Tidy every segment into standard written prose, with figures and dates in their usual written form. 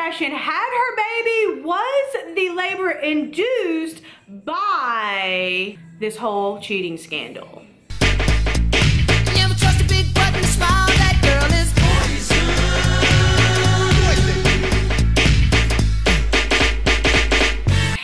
Kardashian had her baby? Was the labor induced by this whole cheating scandal? Never trust a big button smile, that girl is poison.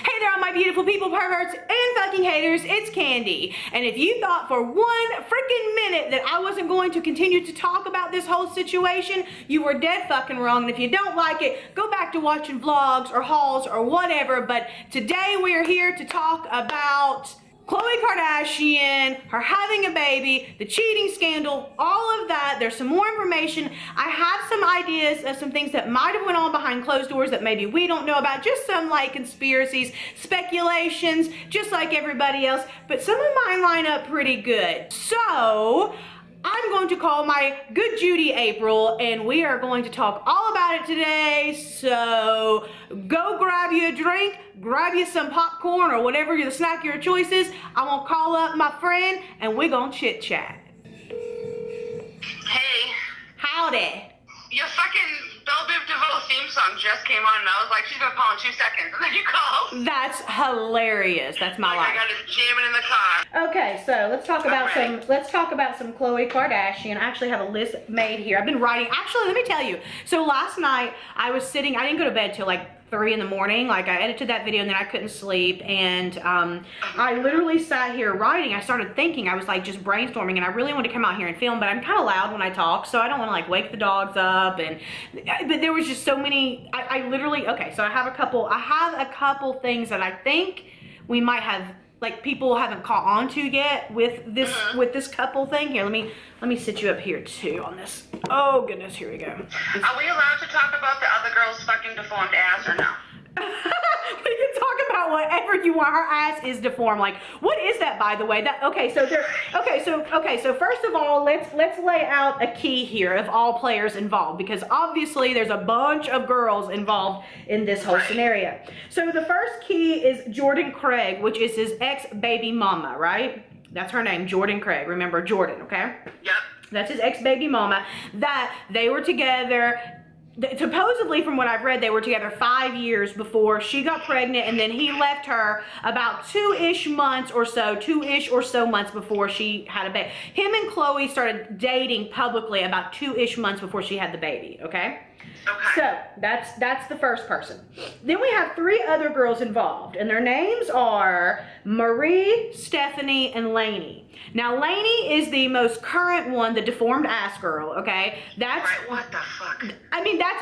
Hey there, all my beautiful people, perverts, and fucking haters. It's Kandi. And if you thought for one freaking minute that I wasn't going to continue to talk about this whole situation, you were dead fucking wrong. And if you don't like it, go back to watching vlogs or hauls or whatever. But today we are here to talk about Khloe Kardashian, her having a baby, the cheating scandal, all of that. There's some more information. I have some ideas of some things that might have went on behind closed doors that maybe we don't know about. Just some like conspiracies, speculations, just like everybody else. But some of mine line up pretty good. So I'm going to call my good Judy April, and we are going to talk all about it today. So go grab you a drink, grab you some popcorn or whatever the snack your choice is. I'm gonna call up my friend and we're gonna chit chat. Hey. Howdy. Your fucking Belle Biv DeVoe theme song just came on and I was like, she's gonna call in 2 seconds. And then you called. That's hilarious. That's my life. I got it jamming in the car. Okay, so let's talk about some Khloe Kardashian. I actually have a list made here. I've been writing. Actually, let me tell you. So last night I was sitting, I didn't go to bed till like 3 in the morning. Like I edited that video and then I couldn't sleep, and I literally sat here writing. I started thinking, I was like just brainstorming, and I really wanted to come out here and film, but I'm kind of loud when I talk, so I don't want to like wake the dogs up. And but there was just so many. I literally, okay, so I have a couple things that I think we might have, like, people haven't caught on to yet with this with this couple thing. Here, let me sit you up here too on this. Oh goodness, here we go. Are we allowed to talk about the other girl's fucking deformed ass or no? We can talk about whatever you want. Her ass is deformed. Like, what is that, by the way? That so first of all, let's lay out a key here of all players involved, because obviously there's a bunch of girls involved in this whole scenario. So the first key is Jordan Craig, which is his ex-baby mama, right? That's her name, Jordan Craig. Remember Jordan, okay? Yep. That's his ex-baby mama. That they were together. Supposedly, from what I've read, they were together 5 years before she got pregnant, and then he left her about 2-ish months or so, 2-ish or so months before she had a baby. Him and Khloe started dating publicly about 2-ish months before she had the baby, okay? Okay. So that's the first person. Then we have 3 other girls involved, and their names are Marie, Stephanie, and Lainey. Now Lainey is the most current one, the deformed ass girl. Okay, that's right. What the fuck? I mean, that's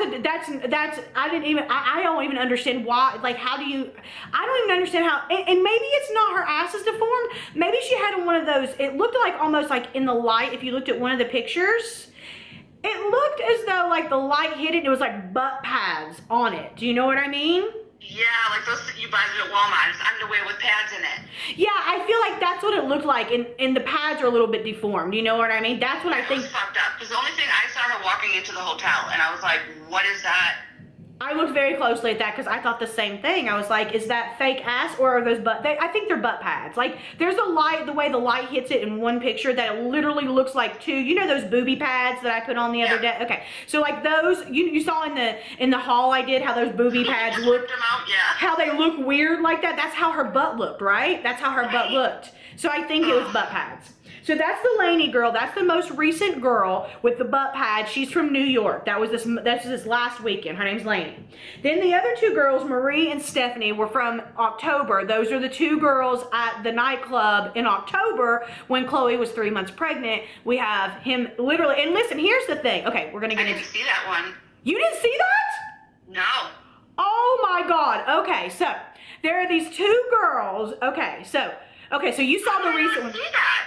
I don't even understand why. Like, how do you? I don't even understand how. And maybe it's not her ass is deformed. Maybe she had one of those. It looked like almost like in the light. If you looked at one of the pictures, it looked as though like the light hit it and it was like butt pads on it. Do you know what I mean? Yeah, like those you buy them at Walmart. It's underwear with pads in it. Yeah, I feel like that's what it looked like, and the pads are a little bit deformed. You know what I mean? That's what I think. It was fucked up, because the only thing I saw her walking into the hotel, and I was like, what is that? I looked very closely at that because I thought the same thing. I was like, is that fake ass or are those butt? I think they're butt pads. Like, there's a light, the way the light hits it in one picture, that it literally looks like 2. You know those booby pads that I put on the other day? Okay, so like those, you saw in the haul I did how those booby pads look, how they look weird like that. That's how her butt looked, right? That's how her butt looked. So I think it was butt pads. So that's the Lainey girl. That's the most recent girl with the butt pad. She's from New York. That's this last weekend. Her name's Lainey. Then the other 2 girls, Marie and Stephanie, were from October. Those are the 2 girls at the nightclub in October when Khloe was 3 months pregnant. We have him literally. And listen, here's the thing. Okay, we're gonna get into. I didn't see that one. You didn't see that? No. Oh my God. Okay, so there are these 2 girls. Okay, so you saw the recent one.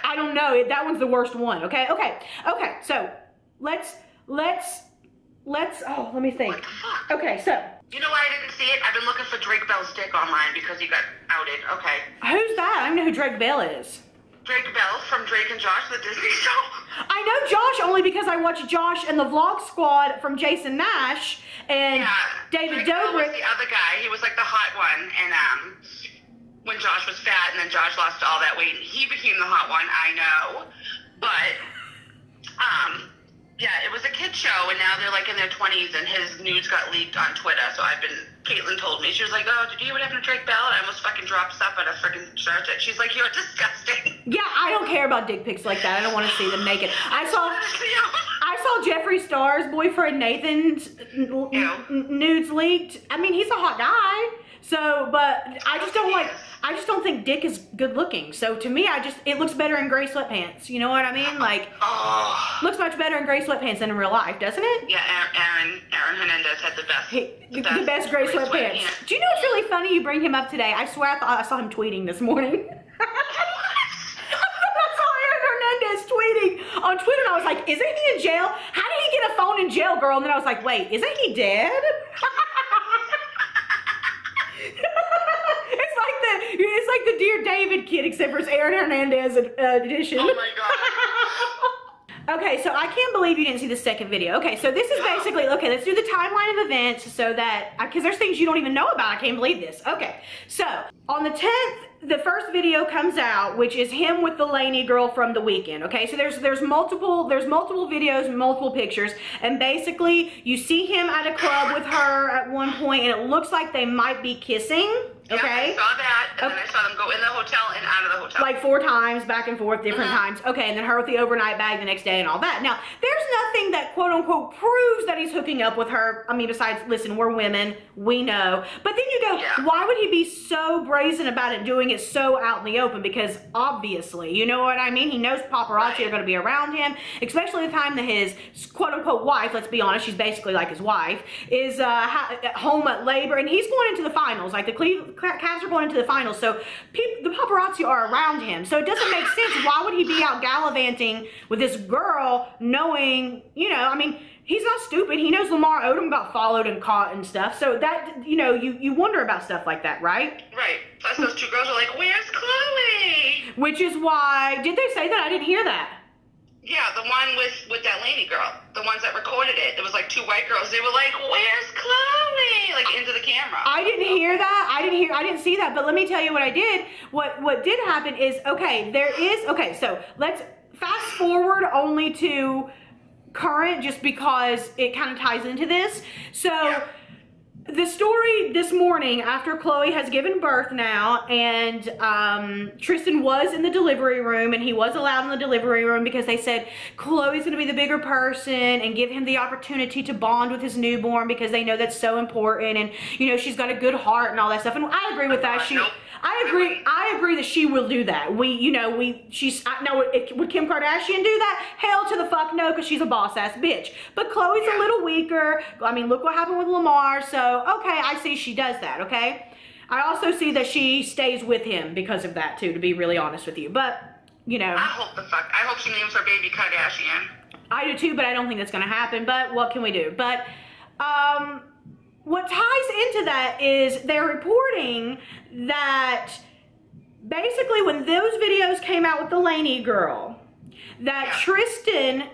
I don't know. That one's the worst one. Okay. So let's. Oh, let me think. What the fuck? Okay, so. You know why I didn't see it? I've been looking for Drake Bell's dick online because he got outed. Okay. Who's that? I don't know who Drake Bell is. Drake Bell from Drake and Josh, the Disney show. I know Josh only because I watched Josh and the Vlog Squad from Jason Nash and David Drake Bell was Dobrik. the other guy. He was like the hot one, and when Josh was fat, and then Josh lost all that weight, and he became the hot one. I know, but Yeah, it was a kid show, and now they're like in their 20s, and his nudes got leaked on Twitter. So Caitlin told me, she was like, "Oh, did you hear what happened to Drake Bell? I almost fucking dropped stuff at a freaking church." She's like, "You're disgusting." Yeah, I don't care about dick pics like that. I don't want to see them naked. I saw Jeffree Star's boyfriend Nathan's nudes leaked. I mean, he's a hot guy. So, but I just don't think Dick is good looking. So to me, it looks better in gray sweatpants. You know what I mean? Like, looks much better in gray sweatpants than in real life, doesn't it? Yeah, Aaron Hernandez had the best gray sweatpants. Do you know what's really funny? You bring him up today. I swear I thought I saw him tweeting this morning. I saw Aaron Hernandez tweeting on Twitter, and I was like, isn't he in jail? How did he get a phone in jail, girl? And then I was like, wait, isn't he dead? It's like the Dear David kid, except for it's Aaron Hernandez edition. Oh my god. Okay, so I can't believe you didn't see the second video. Okay, so this is basically, okay, let's do the timeline of events so that, because there's things you don't even know about. I can't believe this. Okay, so on the 10th, the first video comes out, which is him with the Laney girl from the weekend. Okay, so there's multiple videos, multiple pictures, and basically you see him at a club with her at one point, and it looks like they might be kissing. Okay. Yeah, I saw that, and then I saw them go in the hotel and out of the hotel. Like 4 times, back and forth, different times. Okay, and then her with the overnight bag the next day and all that. Now, there's nothing that quote-unquote proves that he's hooking up with her. I mean, besides, listen, we're women, we know. But then you go, why would he be so brazen about it, doing it so out in the open? Because obviously, you know what I mean? He knows paparazzi are going to be around him, especially the time that his quote-unquote wife, let's be honest, she's basically like his wife, is at home at labor, and he's going into the finals. Like, the Cavs are going into the finals, so the paparazzi are around him. So it doesn't make sense. Why would he be out gallivanting with this girl, knowing, you know, I mean, he's not stupid. He knows Lamar Odom got followed and caught and stuff. So that, you know, you wonder about stuff like that, right? Right. Plus those 2 girls are like, "Where's Khloe?" Which is why, did they say that? I didn't hear that. Yeah, the one with that Laney girl, the ones that recorded it. It was like 2 white girls. They were like, "Where's Khloe?" Like into the camera. I didn't hear that. I didn't see that. But let me tell you what I did. What did happen is, okay, so let's fast forward only to current, just because it kind of ties into this. So the story this morning, after Khloe has given birth now, and Tristan was in the delivery room, and he was allowed in the delivery room because they said Khloe's going to be the bigger person and give him the opportunity to bond with his newborn, because they know that's so important, and you know, she's got a good heart and all that stuff. And I agree with that. I agree that she will do that. Would Kim Kardashian do that? Hell to the fuck no, because she's a boss ass bitch. But Khloe's a little weaker. I mean, look what happened with Lamar. So, okay, I see she does that, okay? I also see that she stays with him because of that too, to be really honest with you. But, you know. I hope she names her baby Kardashian. I do too, but I don't think that's gonna happen. But what can we do? But, what ties into that is they're reporting that basically when those videos came out with the Laney girl, that Tristan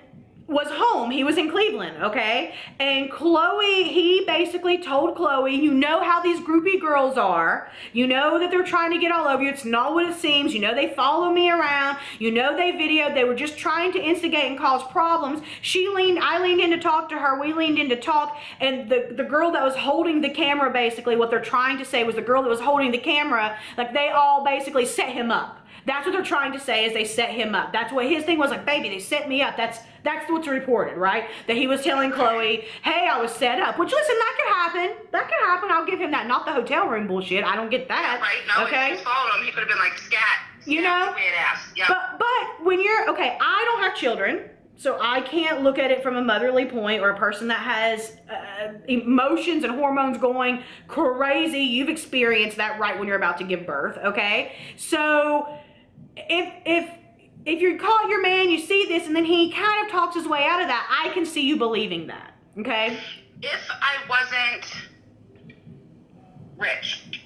was home. He was in Cleveland, okay? And Khloe, he basically told Khloe, you know how these groupie girls are. You know that they're trying to get all over you. It's not what it seems. You know they follow me around. You know they videoed. They were just trying to instigate and cause problems. I leaned in to talk to her. We leaned in to talk. And the girl that was holding the camera, basically, what they're trying to say was the girl that was holding the camera, like they all basically set him up. That's what they're trying to say, is they set him up. That's what his thing was, like, baby, they set me up. That's what's reported, right? That he was telling Khloe, hey, I was set up. Which, listen, that could happen. That could happen. I'll give him that. Not the hotel room bullshit. I don't get that. Yeah, right? No, okay? If he followed him, he could have been like, scat. You know? Weird ass. Yep. But when you're, okay, I don't have children, so I can't look at it from a motherly point, or a person that has emotions and hormones going crazy. You've experienced that right when you're about to give birth, okay? So if you call your man, you see this, and then he kind of talks his way out of that, I can see you believing that, okay? If I wasn't rich.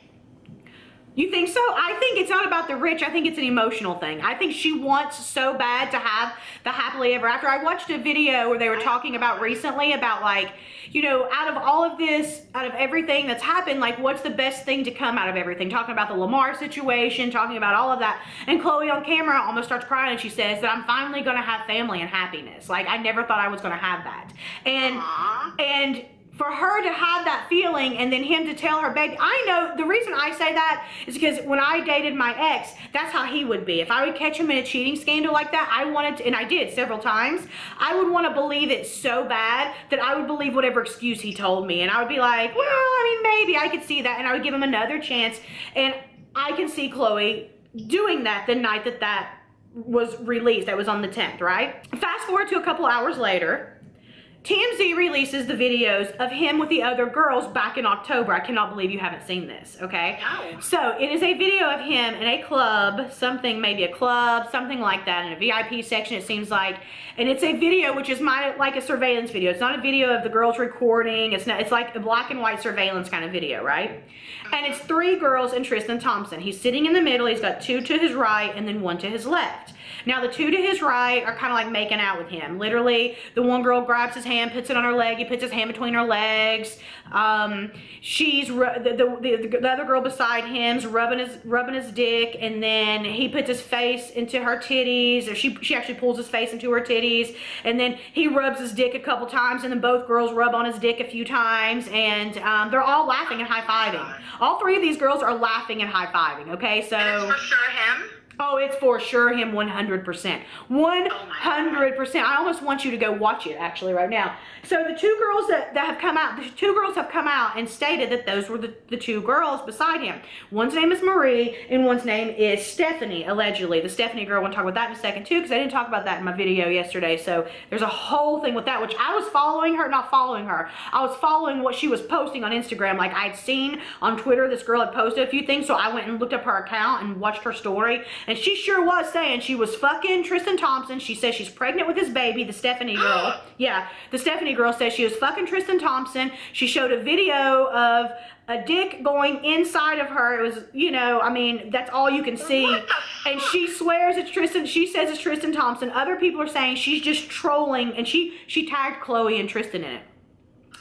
You think so? I think it's not about the rich. I think it's an emotional thing. I think she wants so bad to have the happily ever after. I watched a video where they were talking about recently about like, you know, out of all of this, out of everything that's happened, like what's the best thing to come out of everything? Talking about the Lamar situation, talking about all of that. And Khloe on camera almost starts crying and she says that I'm finally going to have family and happiness. Like I never thought I was going to have that. And for her to have that feeling and then him to tell her, baby, I know the reason I say that is because when I dated my ex, that's how he would be. If I would catch him in a cheating scandal like that, I wanted to, and I did several times, I would want to believe it so bad that I would believe whatever excuse he told me. And I would be like, well, I mean, maybe I could see that. And I would give him another chance. And I can see Khloe doing that the night that that was released. That was on the 10th, right? Fast forward to a couple hours later. TMZ releases the videos of him with the other girls back in October. I cannot believe you haven't seen this, okay? No. So it is a video of him in a club, something, maybe a club, something like that, in a VIP section, it seems like. And it's a video which is like a surveillance video. It's not a video of the girls recording. It's like a black and white surveillance kind of video, right? And it's 3 girls and Tristan Thompson. He's sitting in the middle. He's got 2 to his right and then 1 to his left. Now the 2 to his right are kind of like making out with him. Literally, the one girl grabs his hand, puts it on her leg. He puts his hand between her legs. The other girl beside him's rubbing his dick, and then he puts his face into her titties, or she actually pulls his face into her titties, and then he rubs his dick a couple times, and then both girls rub on his dick a few times, and they're all laughing and high-fiving. All 3 of these girls are laughing and high-fiving. Okay, so. And it's for sure him. Oh, it's for sure him 100%. 100%. I almost want you to go watch it actually right now. So the 2 girls that have come out, the 2 girls have come out and stated that those were the 2 girls beside him. One's name is Marie and one's name is Stephanie, allegedly. The Stephanie girl, I want to talk about that in a second too, because I didn't talk about that in my video yesterday. So there's a whole thing with that, which I was following her, not following her. I was following what she was posting on Instagram. Like I'd seen on Twitter, this girl had posted a few things, so I went and looked up her account and watched her story. And she sure was saying she was fucking Tristan Thompson. She says she's pregnant with his baby, the Stephanie girl. Yeah, the Stephanie girl says she was fucking Tristan Thompson. She showed a video of a dick going inside of her. It was, you know, I mean, that's all you can see. And she swears it's Tristan. She says it's Tristan Thompson. Other people are saying she's just trolling, and she tagged Khloe and Tristan in it.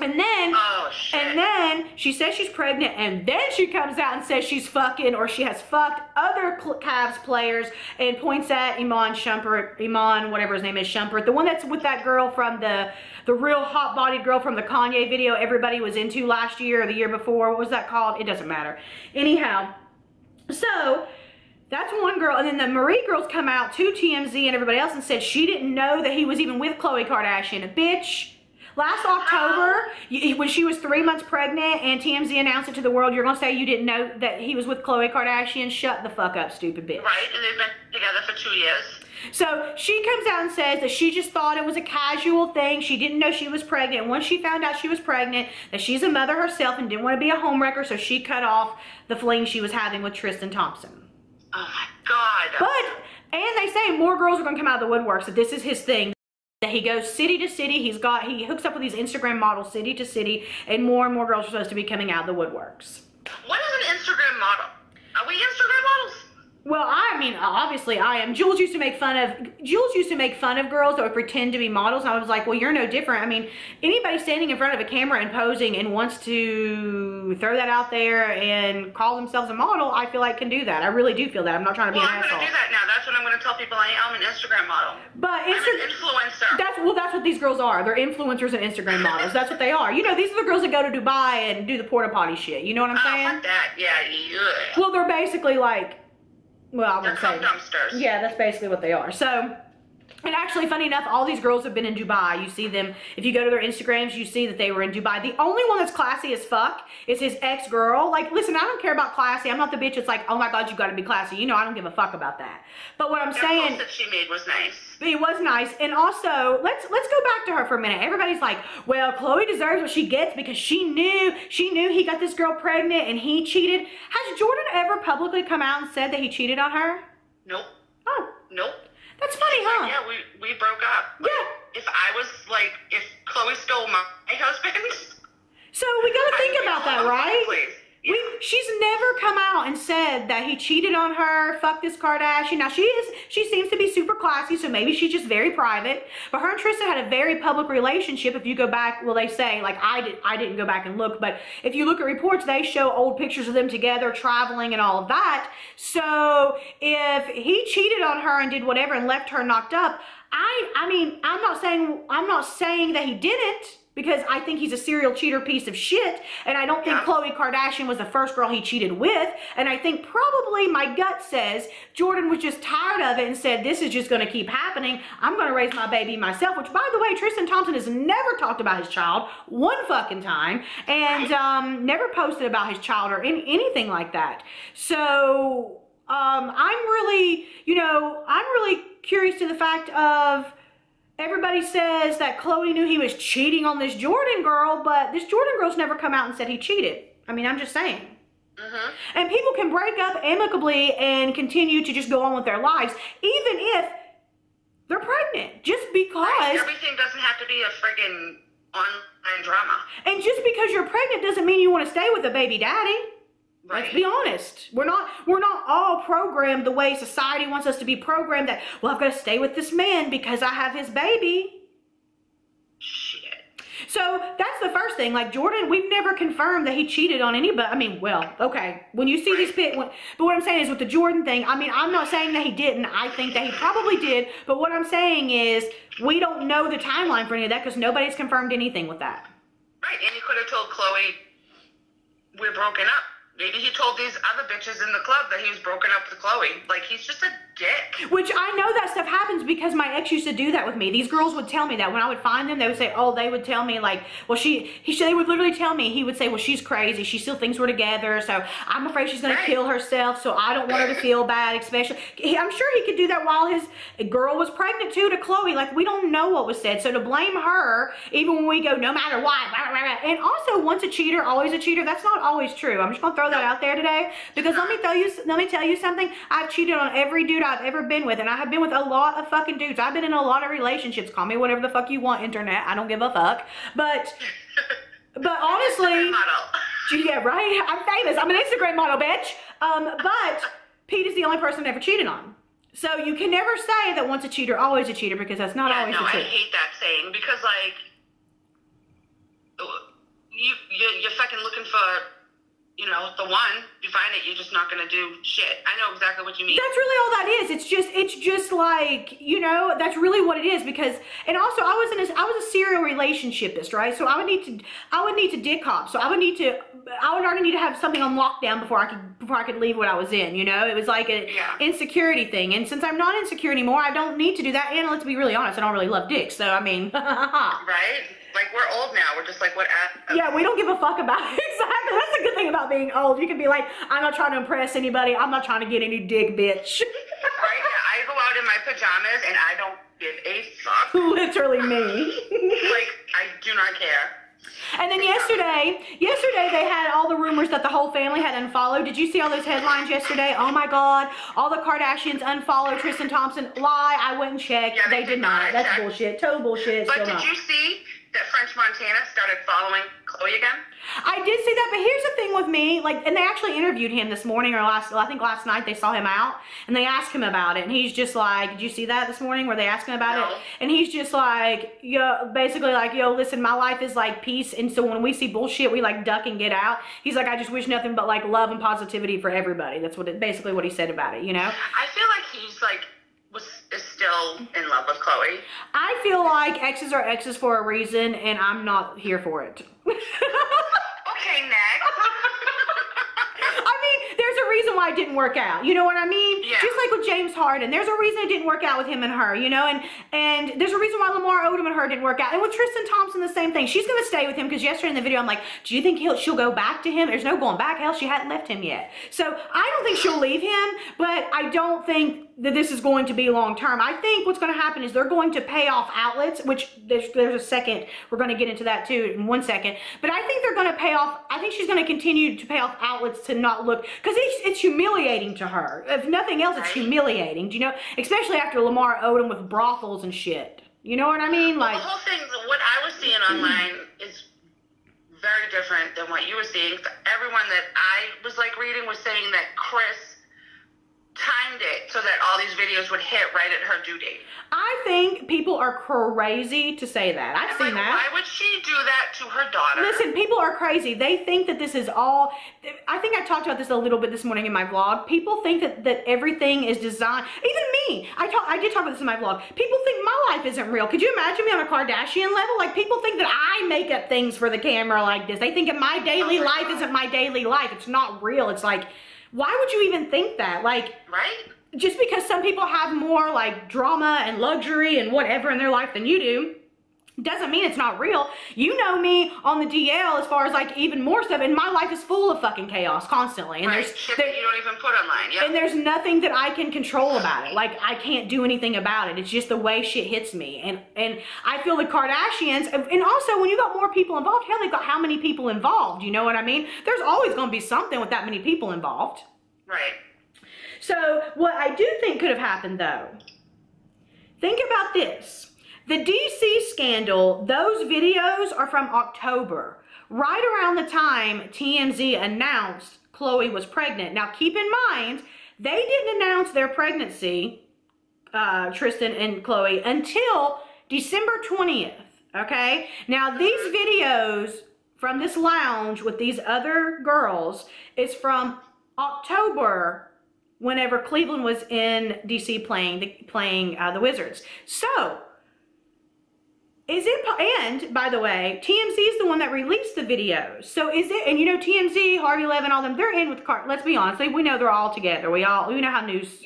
And then she says she's pregnant, and then she comes out and says she's fucking, or she has fucked other Cavs players, and points at Iman Shumpert, whatever his name is, Shumpert, the one that's with that girl from the real hot-bodied girl from the Kanye video everybody was into last year or the year before. What was that called? It doesn't matter. Anyhow, so that's one girl, and then the Marie girls come out to TMZ and everybody else and said she didn't know that he was even with Khloe Kardashian. Bitch. Last October, when she was 3 months pregnant and TMZ announced it to the world, you're going to say you didn't know that he was with Khloe Kardashian? Shut the fuck up, stupid bitch. Right, and they've been together for 2 years. So she comes out and says that she just thought it was a casual thing. She didn't know she was pregnant. Once she found out she was pregnant, that she's a mother herself and didn't want to be a homewrecker, so she cut off the fling she was having with Tristan Thompson. Oh my God. And they say more girls are going to come out of the woodworks, that this is his thing. That he goes city to city. He hooks up with these Instagram models city to city, and more girls are supposed to be coming out of the woodworks. What is an Instagram model? Are we Instagram models? Well, I mean, obviously I am. Jules used to make fun of girls that would pretend to be models, and I was like, well, you're no different. I mean, anybody standing in front of a camera and posing and wants to throw that out there and call themselves a model, I feel like can do that. I really do feel that. I'm not trying to be an asshole. I'm going to do that now. That's what I'm going to tell people. I'm an Instagram model. But I'm an influencer. That's what these girls are. They're influencers and Instagram models. That's what they are. You know, these are the girls that go to Dubai and do the porta potty shit. You know what I'm saying? Oh, fuck that. Yeah. Well, they're basically like, well, I won't say. They're dumpsters. Yeah, that's basically what they are. So, and actually, funny enough, all these girls have been in Dubai. You see them, if you go to their Instagrams, you see that they were in Dubai. The only one that's classy as fuck is his ex-girl. Like, listen, I don't care about classy. I'm not the bitch that's like, oh my God, you gotta be classy. You know, I don't give a fuck about that. But what I'm saying, post that she made was nice. it was nice. And also, let's go back to her for a minute. Everybody's like, well, Khloe deserves what she gets because she knew he got this girl pregnant and he cheated. Has Jordan ever publicly come out and said that he cheated on her? Nope. Oh. Nope. That's funny, huh? Yeah, we broke up. Like, yeah. If Khloe stole my husband. So we gotta think about that, right? Please. Yeah. She's never come out out and said that he cheated on her, fuck this Kardashian. Now she seems to be super classy, so maybe she's just very private. But her and Tristan had a very public relationship. If you go back, well, they say, like I didn't go back and look, but if you look at reports, they show old pictures of them together, traveling and all of that. So if he cheated on her and did whatever and left her knocked up, I mean, I'm not saying that he didn't, because I think he's a serial cheater piece of shit, and I don't think Khloe Kardashian was the first girl he cheated with, and I think probably my gut says Jordan was just tired of it and said, this is just gonna keep happening, I'm gonna raise my baby myself, which, by the way, Tristan Thompson has never talked about his child one fucking time, and never posted about his child or anything like that. So, I'm really curious to the fact of, everybody says that Khloe knew he was cheating on this Jordan girl, but this Jordan girl's never come out and said he cheated. I mean, I'm just saying. And people can break up amicably and continue to just go on with their lives, even if they're pregnant, just because. Everything doesn't have to be a friggin' online drama. And just because you're pregnant doesn't mean you want to stay with a baby daddy. Right. Let's be honest. We're not all programmed the way society wants us to be programmed, that, well, I've got to stay with this man because I have his baby. Shit. So that's the first thing. Like, Jordan, we've never confirmed that he cheated on anybody. I mean, well, okay. When you see these but what I'm saying is with the Jordan thing, I mean, I'm not saying that he didn't. I think that he probably did. But what I'm saying is we don't know the timeline for any of that because nobody's confirmed anything with that. Right. And he could have told Khloe, we're broken up. Maybe he told these other bitches in the club that he was broken up with Khloe. Like, he's just a dick. Which I know that stuff happens because my ex used to do that with me. These girls would tell me that when I would find them, they would say, oh, they would tell me like, well, they would literally tell me, he would say, well, she's crazy. She still thinks we're together. So I'm afraid she's going to kill herself. So I don't want her to feel bad, especially. I'm sure he could do that while his girl was pregnant too to Khloe. Like, we don't know what was said. So to blame her, even when we go, no matter what, blah, blah, blah. And also, once a cheater, always a cheater. That's not always true. I'm just going to throw that out there today, because let me tell you something. I've cheated on every dude I've ever been with, and I have been with a lot of fucking dudes. I've been in a lot of relationships. Call me whatever the fuck you want, internet. I don't give a fuck. But honestly, yeah, right. I'm famous. I'm an Instagram model, bitch. But Pete is the only person I ever cheated on. So you can never say that once a cheater, always a cheater, because that's not always the truth. I hate that saying, because like you're fucking looking for, you know, the one, you find it, you're just not gonna do shit. I know exactly what you mean. That's really all that is. It's just like, you know, that's really what it is. Because, and also I was a serial relationshipist, right? So I would need to dick hop. So I would already need to have something on lockdown before I could leave what I was in, you know? It was like an insecurity thing. And since I'm not insecure anymore, I don't need to do that. And let's be really honest, I don't really love dicks. So I mean, right? Like, we're old now. We're just like, what? Yeah, we don't give a fuck about it. Exactly. That's a good thing about being old. You can be like, I'm not trying to impress anybody. I'm not trying to get any dick, bitch. Right? Yeah, I go out in my pajamas and I don't give a fuck. Literally me. Like, I do not care. And then yesterday they had all the rumors that the whole family had unfollowed. Did you see all those headlines yesterday? Oh my God, all the Kardashians unfollowed Tristan Thompson. Lie, I wouldn't check. Yeah, they did not. That's bullshit. Total bullshit. But did you see that French Montana started following Khloe again? I did see that, but here's the thing with me, like, and they actually interviewed him this morning, or I think last night they saw him out, and they asked him about it, and he's just like, did you see that this morning where they asked him about it? And he's just like, yo, basically like, yo, listen, my life is like peace, and so when we see bullshit, we like duck and get out. He's like, I just wish nothing but like love and positivity for everybody. That's basically what he said about it, you know? I feel like he's like, is still in love with Khloe. I feel like exes are exes for a reason, and I'm not here for it. Okay, next. I mean, there's a reason why it didn't work out. You know what I mean? Yeah. Just like with James Harden, there's a reason it didn't work out with him and her, you know? And there's a reason why Lamar Odom and her didn't work out. And with Tristan Thompson, the same thing. She's going to stay with him because yesterday in the video, I'm like, do you think she'll go back to him? There's no going back. Hell, she hadn't left him yet. So I don't think she'll leave him, but I don't think that this is going to be long term. I think what's going to happen is they're going to pay off outlets, which there's a second, we're going to get into that too in 1 second, but I think they're going to pay off, I think she's going to continue to pay off outlets to not look, because it's humiliating to her. If nothing else, it's humiliating, do you know? Especially after Lamar Odom with brothels and shit. You know what I mean? Like, the whole thing, what I was seeing online is very different than what you were seeing. Everyone that I was like reading was saying that Chris timed it so that all these videos would hit right at her due date. I think people are crazy to say that. I've seen that. Why would she do that to her daughter? Listen, people are crazy. They think that this is all, I think I talked about this a little bit this morning in my vlog. People think that everything is designed. Even me, I did talk about this in my vlog. People think my life isn't real. Could you imagine me on a Kardashian level? Like, people think that I make up things for the camera like this. They think that my daily life isn't my daily life. It's not real. It's like, why would you even think that? Like, right? Just because some people have more like drama and luxury and whatever in their life than you do, doesn't mean it's not real. You know me on the DL as far as like even more stuff, and my life is full of fucking chaos constantly. And there's shit that you don't even put online. Yep. And there's nothing that I can control about it. Like, I can't do anything about it. It's just the way shit hits me. And I feel the Kardashians, and also when you got more people involved, hell, they've got how many people involved? You know what I mean? There's always going to be something with that many people involved. Right. So what I do think could have happened though, think about this. The DC scandal, those videos are from October, right around the time TMZ announced Khloe was pregnant. Now keep in mind, they didn't announce their pregnancy, Tristan and Khloe, until December 20th, okay? Now these videos from this lounge with these other girls is from October, whenever Cleveland was in DC playing the Wizards. So, and by the way, TMZ is the one that released the videos. So is it, and you know TMZ, Harvey Levin, all them, they're in with let's be honest, we know they're all together. We know how news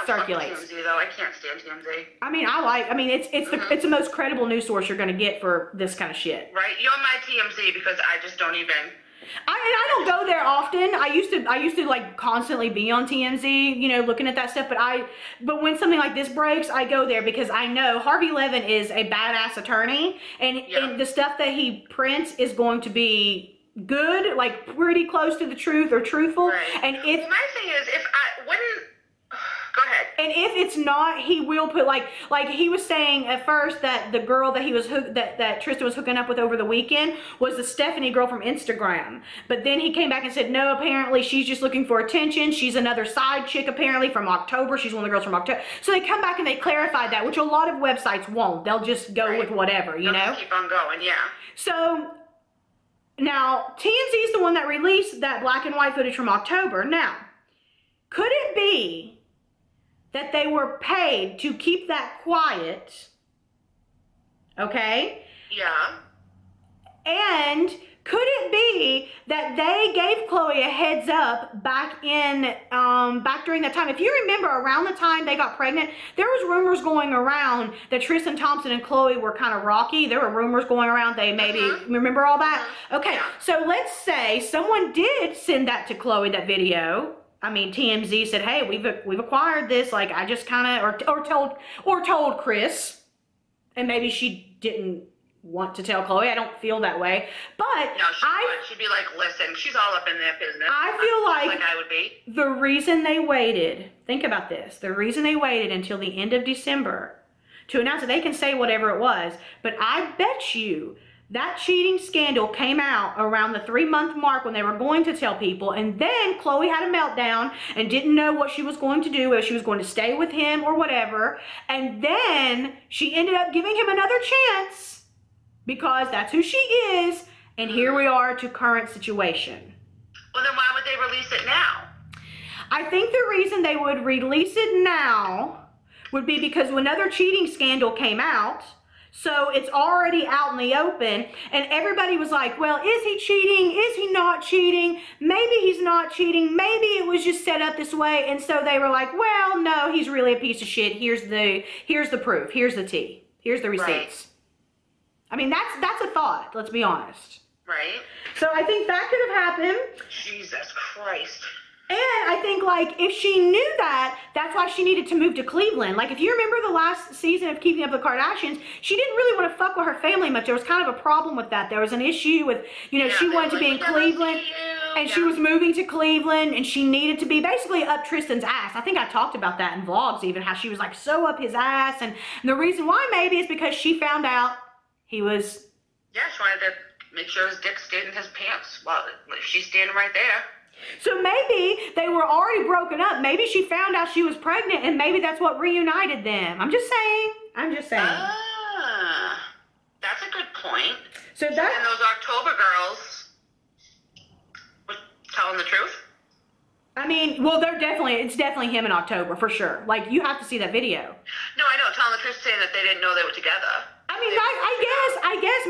circulates. TMZ though, I can't stand TMZ. I mean, it's the most credible news source you're gonna get for this kind of shit. Right, you're my TMZ because I just don't even. I don't go there often. I used to like constantly be on TMZ, you know, looking at that stuff. But when something like this breaks, I go there because I know Harvey Levin is a badass attorney, and the stuff that he prints is going to be good, like pretty close to the truth or truthful. Right. And if my thing is, go ahead. And if it's not, he will put like he was saying at first that the girl that he was that Tristan was hooking up with over the weekend was the Stephanie girl from Instagram. But then he came back and said, no, apparently she's just looking for attention. She's another side chick apparently from October. She's one of the girls from October. So they come back and they clarified that, which a lot of websites won't. They'll just go with whatever, you know? Just keep on going, yeah. So now TMZ is the one that released that black and white footage from October. Now, could it be that they were paid to keep that quiet, okay? Yeah. And could it be that they gave Khloe a heads up back during that time? If you remember, around the time they got pregnant, there was rumors going around that Tristan Thompson and Khloe were kind of rocky. There were rumors going around they maybe, remember all that? Okay, so let's say someone did send that to Khloe, that video. I mean, TMZ said, hey, we've acquired this. Like, I just kind of, or told Chris, and maybe she didn't want to tell Khloe. I don't feel that way, but no, she'd be like, listen, she's all up in their business. I feel like I would be. The reason they waited, think about this, the reason they waited until the end of December to announce it, they can say whatever it was, but I bet you that cheating scandal came out around the 3-month mark when they were going to tell people, and then Khloe had a meltdown and didn't know what she was going to do, whether she was going to stay with him or whatever, and then she ended up giving him another chance because that's who she is, and here we are to current situation. Well, then why would they release it now? I think the reason they would release it now would be because another cheating scandal came out. So it's already out in the open, and everybody was like, well, is he cheating? Is he not cheating? Maybe he's not cheating. Maybe it was just set up this way. And so they were like, well, no, he's really a piece of shit. Here's the proof. Here's the tea. Here's the receipts. Right. I mean, that's a thought, let's be honest. Right. So I think that could have happened. Jesus Christ. And I think, like, if she knew that, that's why she needed to move to Cleveland. Like, if you remember the last season of Keeping Up with the Kardashians, she didn't really want to fuck with her family much. There was kind of a problem with that. There was an issue with, you know, she wanted to be in Cleveland, and she was moving to Cleveland, and she needed to be basically up Tristan's ass. I think I talked about that in vlogs even, how she was, like, so up his ass. And the reason why maybe is because she found out he was... Yeah, she wanted to make sure his dick stayed in his pants while she's standing right there. So maybe they were already broken up. Maybe she found out she was pregnant, and maybe that's what reunited them. I'm just saying. Ah, that's a good point. So and those October girls were telling the truth? I mean, well, it's definitely him in October, for sure. Like, you have to see that video. No, I know. Telling the truth, saying that they didn't know they were together. I mean, I guess,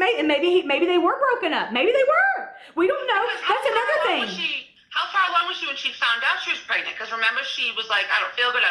maybe they were broken up. Maybe they were. We don't know. That's another thing. How far along was she when she found out she was pregnant? Because remember, she was like, I don't feel good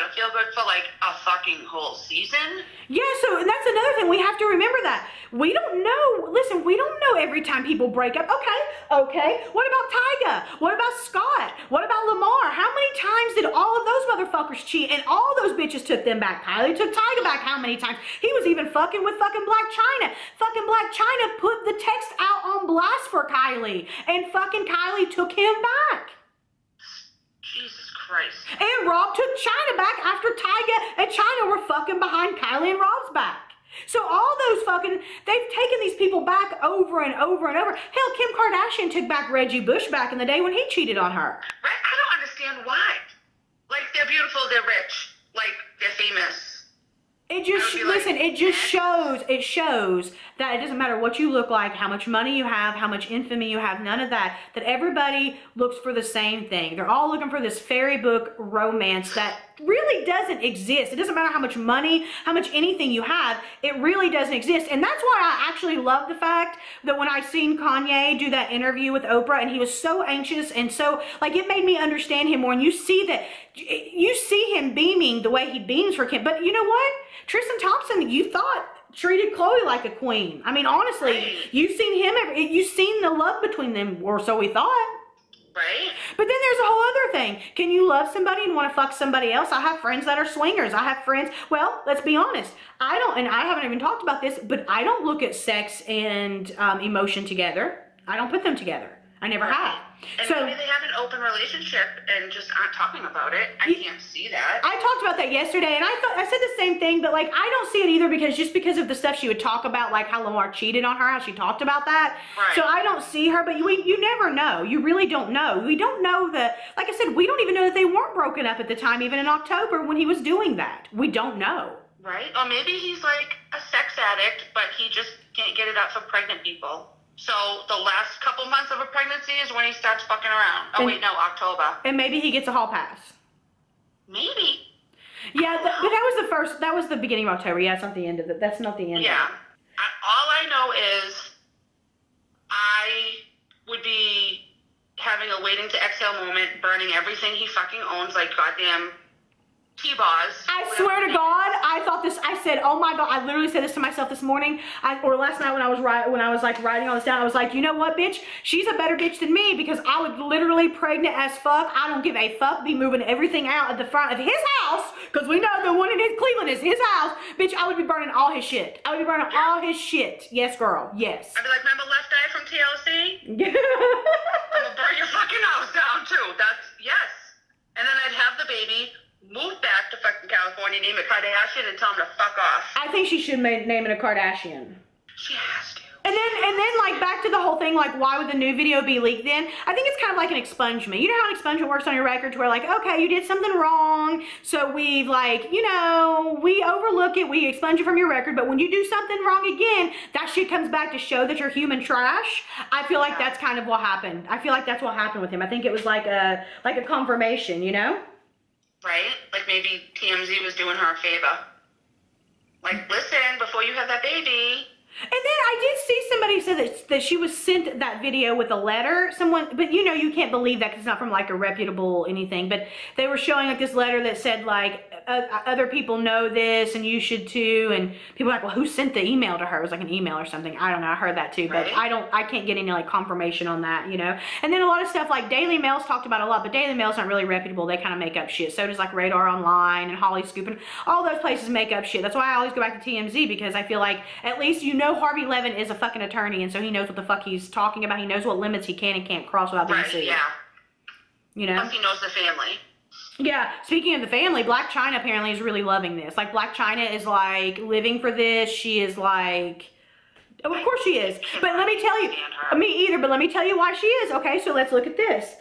for like a fucking whole season. Yeah, and that's another thing. We have to remember that. We don't know. Listen, we don't know every time people break up. Okay. What about Tyga? What about Scott? What about Lamar? How many times did all of those motherfuckers cheat? And all those bitches took them back. Kylie took Tyga back how many times? He was even fucking with fucking Black China. Fucking Black China put the text out on blast for Kylie. And fucking Kylie took him back. Jesus Christ. And Rob took China back after Tyga and China were fucking behind Kylie and Rob's back. So all those they've taken these people back over and over and over. Hell, Kim Kardashian took back Reggie Bush back in the day when he cheated on her. Right? I don't understand why. Like, they're beautiful, they're rich, like, they're famous. It shows that it doesn't matter what you look like, how much money you have, how much infamy you have, none of that everybody looks for the same thing. They're all looking for this fairy book romance that really doesn't exist. It doesn't matter how much money, how much anything you have, it really doesn't exist. And that's why I actually love the fact that when I seen Kanye do that interview with Oprah and he was so anxious and so, like, it made me understand him more. And you see him beaming the way he beams for Kim. But you know what? Tristan Thompson, you thought, treated Khloe like a queen. I mean, honestly, right. You've seen the love between them, or so we thought. Right. But then there's a whole other thing. Can you love somebody and want to fuck somebody else? I have friends that are swingers. I have friends, well, let's be honest. I haven't even talked about this, but I don't look at sex and emotion together. I don't put them together. I never have. And so maybe they have an open relationship and just aren't talking about it. I can't see that. I talked about that yesterday, and I said the same thing, but like I don't see it either because of the stuff she would talk about, like how Lamar cheated on her, how she talked about that. Right. So I don't see her, but you never know. You really don't know. We don't know that. Like I said, we don't even know that they weren't broken up at the time, even in October when he was doing that. We don't know. Right. Or maybe he's like a sex addict, but he just can't get it up for pregnant people. So the last couple months of a pregnancy is when he starts fucking around. Oh, wait, no, October. And maybe he gets a hall pass. Maybe. Yeah, but that was the beginning of October. Yeah, it's not the end of it. That's not the end. Yeah. All I know is I would be having a waiting to exhale moment, burning everything he fucking owns like goddamn T-bars. I swear to God, I said, oh my God, I literally said this to myself this morning, or last night when I was like writing all this down, I was like, you know what, bitch? She's a better bitch than me because I would literally pregnant as fuck. I don't give a fuck, be moving everything out at the front of his house, because we know the one in Cleveland is his house. Bitch, I would be burning all his shit. I would be burning all his shit. Yes, girl, yes. I'd be like, remember Left Eye from TLC? I'm gonna burn your fucking house down too. Yes. And then I'd have the baby, move back to fucking California, name it Kardashian, and tell him to fuck off. I think she should name it a Kardashian. She has to. And then like back to the whole thing, like why would the new video be leaked then? I think it's kind of like an expungement. You know how an expungement works on your record to where like, okay, you did something wrong, so we've like, you know, we overlook it, we expunge it from your record, but when you do something wrong again, that shit comes back to show that you're human trash. I feel like that's kind of what happened. I feel like that's what happened with him. I think it was like a confirmation, you know? Right? Like maybe TMZ was doing her a favor. Like, listen, before you have that baby. And then I did see somebody say that she was sent that video with a letter. But you know, you can't believe that because it's not from like a reputable anything. But they were showing like this letter that said like, other people know this and you should too. And people were like, well, who sent the email to her? It was like an email or something. I don't know. I heard that too. But right. I can't get any like confirmation on that, you know. And then a lot of stuff like Daily Mail's talked about a lot, but Daily Mail's not really reputable. They kind of make up shit. So does like Radar Online and Holly Scoop and all those places make up shit. That's why I always go back to TMZ, because I feel like at least you know Harvey Levin is a fucking attorney, and so he knows what the fuck he's talking about. He knows what limits he can and can't cross without being sued. Yeah. You know? Plus he knows the family. Yeah, speaking of the family, Black China apparently is really loving this. Like, Black China is like living for this. She is like, Oh, of course she is. But let me tell you, stand her. me either, but let me tell you why she is. Okay, so let's look at this.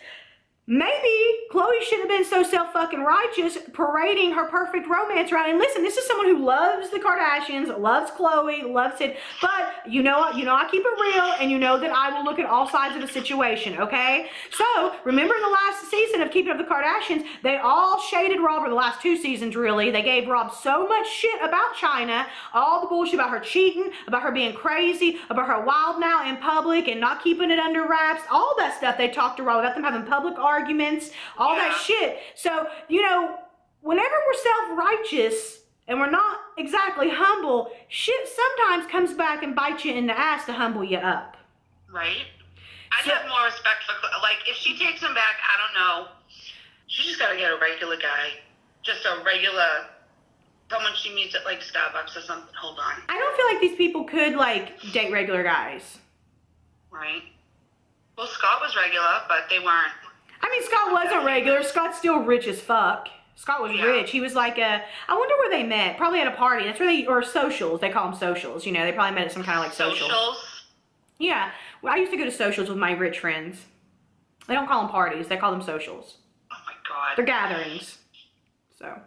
Maybe Khloe shouldn't have been so self-fucking-righteous parading her perfect romance around. And listen, this is someone who loves the Kardashians, loves Khloe, loves it. But you know I keep it real, and you know that I will look at all sides of the situation, okay? So, remember in the last season of Keeping Up with the Kardashians, they all shaded Rob, or the last 2 seasons really. They gave Rob so much shit about China, all the bullshit about her cheating, about her being crazy, about her wild now in public and not keeping it under wraps, all that stuff they talked to Rob about, them having public arguments, all that shit. So, you know, whenever we're self-righteous and we're not exactly humble, shit sometimes comes back and bites you in the ass to humble you up. Right? I'd have more respect for, like, if she takes him back, I don't know. She just gotta get a regular guy. Just a regular, someone she meets at, like, Starbucks or something. Hold on. I don't feel like these people could, like, date regular guys. Right? Well, Scott was regular, but they weren't. I mean, Scott wasn't regular. Scott's still rich as fuck. Scott was rich. He was like I wonder where they met. Probably at a party. That's where or socials. They call them socials. You know, they probably met at some kind of like socials. Yeah. Well, I used to go to socials with my rich friends. They don't call them parties. They call them socials. Oh my God. They're gatherings. So.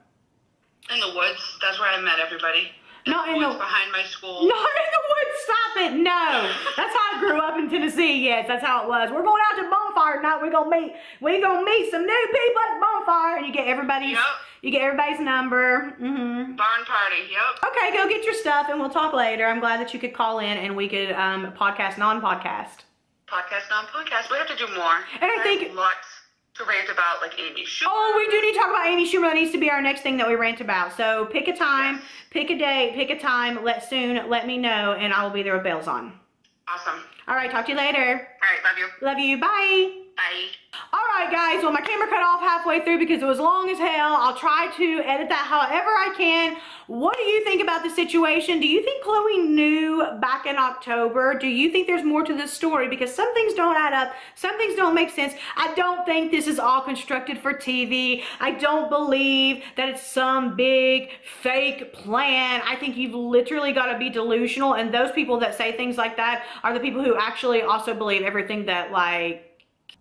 In the woods. That's where I met everybody. Not in the woods behind my school. Not in the woods. Stop it. No. That's how I grew up in Tennessee. Yes, that's how it was. We're going out to bonfire tonight. We're gonna meet some new people at the bonfire, and you get everybody's number. Barn party. Yep. Okay, go get your stuff, and we'll talk later. I'm glad that you could call in and we could podcast non-podcast. Podcast non-podcast. We have to do more. And I think lots to rant about, like Amy Schumer. Oh, we do need to talk about Amy Schumer. That needs to be our next thing that we rant about. So pick a time, pick a date, pick a time. Let me know, and I will be there with bells on. Awesome. All right, talk to you later. All right, love you. Love you. Bye. Bye. All right, guys. Well, my camera cut off halfway through because it was long as hell. I'll try to edit that however I can. What do you think about the situation? Do you think Khloe knew back in October? Do you think there's more to this story? Because some things don't add up. Some things don't make sense. I don't think this is all constructed for TV. I don't believe that it's some big fake plan. I think you've literally got to be delusional. And those people that say things like that are the people who actually also believe everything that, like,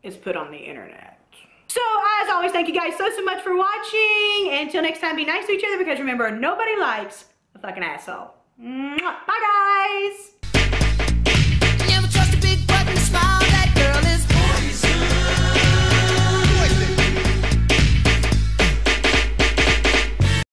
is put on the internet. So, as always, thank you guys so much for watching. Until next time, be nice to each other, because remember, nobody likes a fucking asshole. Mwah. Bye, guys.